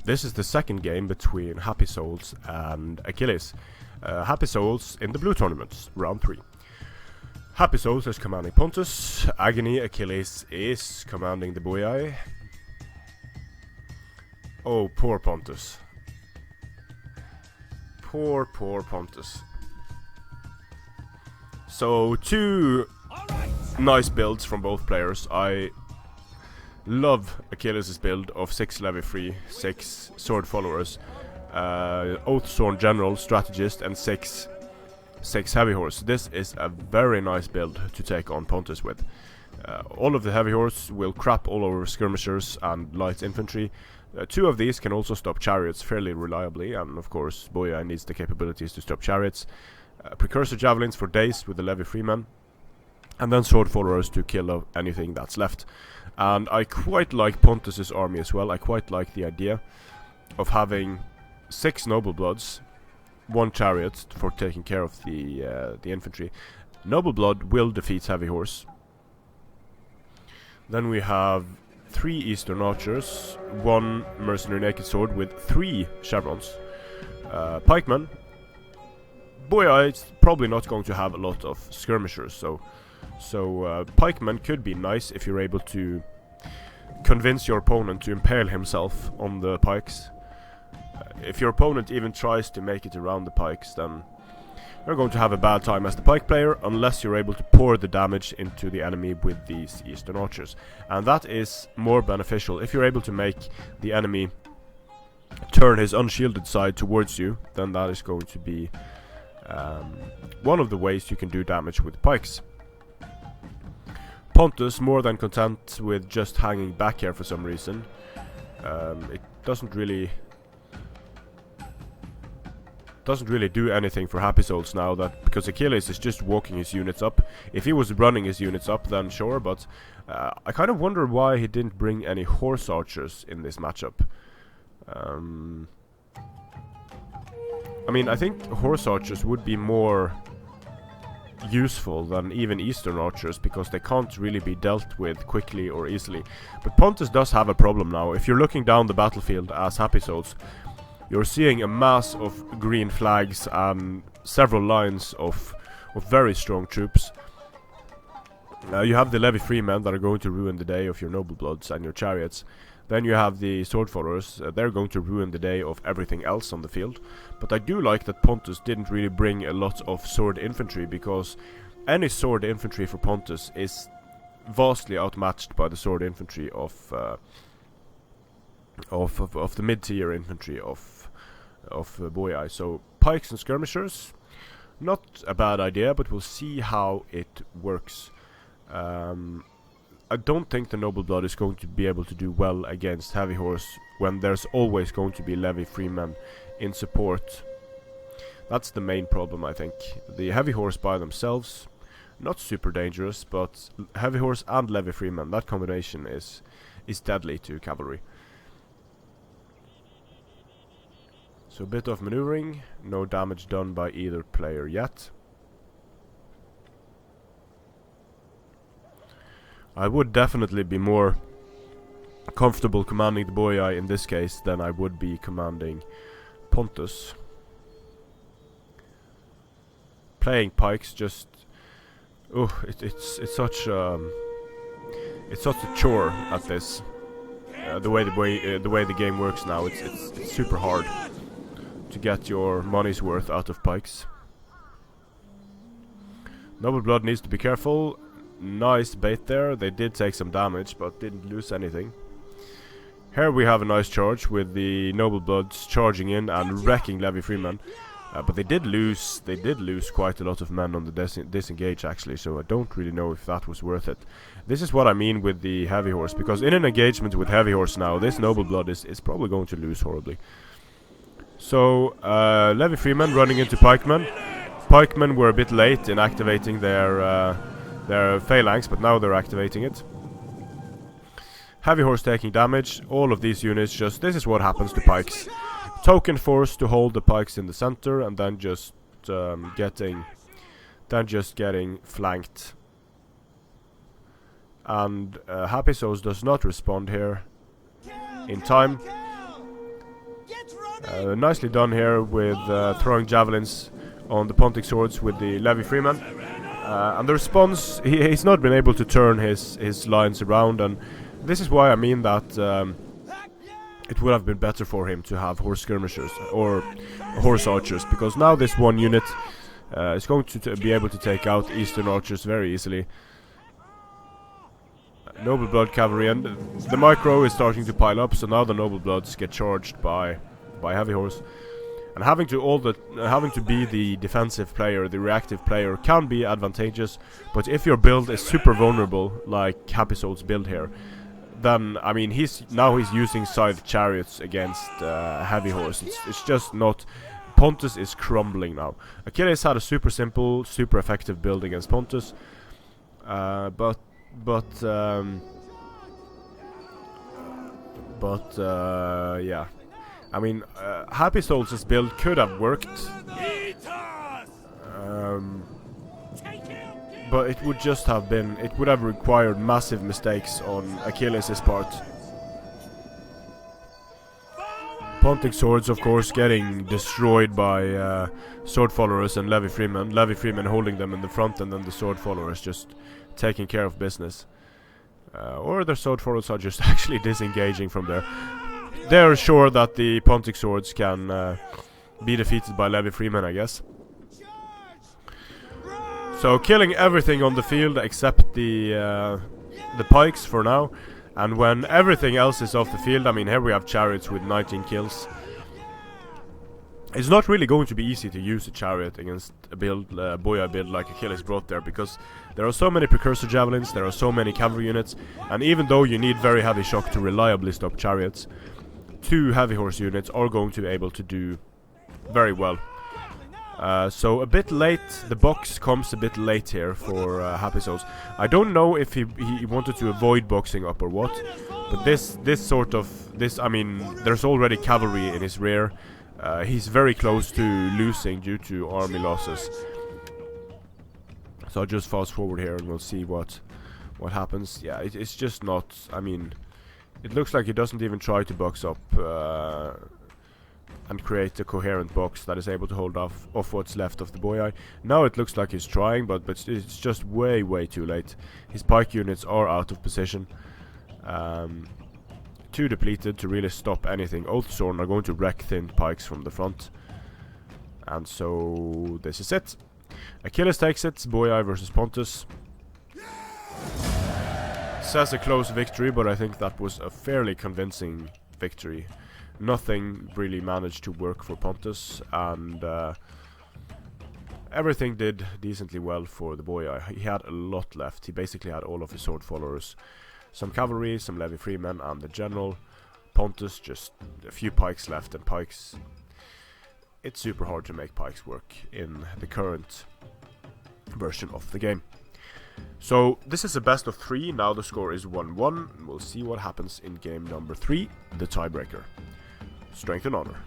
This is the second game between Happysouls and Achilles. Happysouls in the blue tournament, round 3. Happysouls is commanding Pontus, AggonyAchilles is commanding the Boii. Oh, poor Pontus. Poor Pontus. So, two nice builds from both players. I love Achilles' build of 6 levy free, 6 sword followers, Oathsworn general, strategist, and 6 heavy horse. This is a very nice build to take on Pontus with. All of the heavy horse will crap all over skirmishers and light infantry. 2 of these can also stop chariots fairly reliably, and of course Boii needs the capabilities to stop chariots. Precursor javelins for days with the levy freemen, and then sword followers to kill anything that's left. And I quite like Pontus's army as well. I quite like the idea of having 6 noble bloods, 1 chariot for taking care of the infantry. Noble blood will defeat heavy horse. Then we have 3 eastern archers, 1 mercenary naked sword with 3 chevrons, pikemen. Boii is probably not going to have a lot of skirmishers, so pikemen could be nice if you're able to convince your opponent to impale himself on the pikes. If your opponent even tries to make it around the pikes, then you're going to have a bad time as the pike player, unless you're able to pour the damage into the enemy with these eastern archers. And that is more beneficial. If you're able to make the enemy turn his unshielded side towards you, then that is going to be one of the ways you can do damage with pikes. Pontus more than content with just hanging back here for some reason. It doesn't really do anything for Happysouls now, that because Achilles is just walking his units up. If he was running his units up, then sure, but I kind of wonder why he didn't bring any horse archers in this matchup. I mean, I think horse archers would be more useful than even eastern archers, because they can't really be dealt with quickly or easily. But Pontus does have a problem now. If you're looking down the battlefield as Happysouls, you're seeing a mass of green flags and several lines of very strong troops. You have the levy freemen that are going to ruin the day of your noble bloods and your chariots. Then you have the sword followers. They're going to ruin the day of everything else on the field. But I do like that Pontus didn't really bring a lot of sword infantry, because any sword infantry for Pontus is vastly outmatched by the sword infantry of the mid-tier infantry of Boii. So pikes and skirmishers, not a bad idea, but we'll see how it works. I don't think the noble blood is going to be able to do well against heavy horse when there's always going to be levy freemen in support. That's the main problem, I think. The heavy horse by themselves, not super dangerous, but heavy horse and levy freemen, that combination is deadly to cavalry. So a bit of maneuvering, no damage done by either player yet. I would definitely be more comfortable commanding the Boii in this case than I would be commanding Pontus. Playing pikes just, it's such a chore at this. The way the game works now, it's super hard to get your money's worth out of pikes. Noble blood needs to be careful. Nice bait there. They did take some damage, but didn't lose anything. Here we have a nice charge with the noble bloods charging in and wrecking levy freemen. But they did lose quite a lot of men on the disengage actually, so I don't really know if that was worth it. This is what I mean with the heavy horse, because in an engagement with heavy horse now, this noble blood is probably going to lose horribly. So levy freemen running into pikemen. Pikemen were a bit late in activating their phalanx, but now they're activating it. Heavy horse taking damage. All of these units just, this is what happens to pikes. Token force to hold the pikes in the center, and then just getting flanked. And Happysouls does not respond here in time. Nicely done here with throwing javelins on the Pontic swords with the Levi Freeman. And the response, he's not been able to turn his lines around, and this is why I mean that it would have been better for him to have horse skirmishers or horse archers, because now this one unit is going to be able to take out Eastern archers very easily. Noble Blood cavalry, and the micro is starting to pile up, so now the Noble Bloods get charged by heavy horse. And having to be the defensive player, the reactive player, can be advantageous, but if your build is super vulnerable, like Happysouls' build here, then I mean he's using scythe chariots against heavy horse. It's just not. Pontus is crumbling now. Achilles had a super simple, super effective build against Pontus, but yeah. I mean, Happysouls' build could have worked, but it would have required massive mistakes on Achilles' part. Pontic swords, of course, getting destroyed by sword followers and Levi Freeman. Levi Freeman holding them in the front, and then the sword followers just taking care of business. Or their sword followers are just actually disengaging from there. They're sure that the Pontic swords can be defeated by Levi Freeman, I guess. So killing everything on the field except the pikes for now. And when everything else is off the field, I mean, here we have chariots with 19 kills. It's not really going to be easy to use a chariot against a build, Boii build like Achilles brought there, because there are so many precursor javelins, there are so many cavalry units, and even though you need very heavy shock to reliably stop chariots, 2 heavy horse units are going to be able to do very well. So a bit late, the box comes a bit late here for Happysouls. I don't know if he wanted to avoid boxing up or what, but I mean, there's already cavalry in his rear. He's very close to losing due to army losses. So I'll just fast forward here and we'll see what happens. Yeah, it's just not, I mean, it looks like he doesn't even try to box up and create a coherent box that is able to hold off what's left of the Boii. Now it looks like he's trying, but it's just way too late. His pike units are out of position. Too depleted to really stop anything. Oathsworn are going to wreck thinned pikes from the front. And so this is it. Achilles takes it, Boii versus Pontus. Says a close victory, but I think that was a fairly convincing victory. Nothing really managed to work for Pontus, and everything did decently well for the Boii. He had a lot left. He basically had all of his sword followers. Some cavalry, some Levi Freemen, and the general. Pontus, just a few pikes left, and pikes... It's super hard to make pikes work in the current version of the game. So, this is a best of 3, now the score is 1-1. We'll see what happens in game number 3, the tiebreaker. Strength and honor.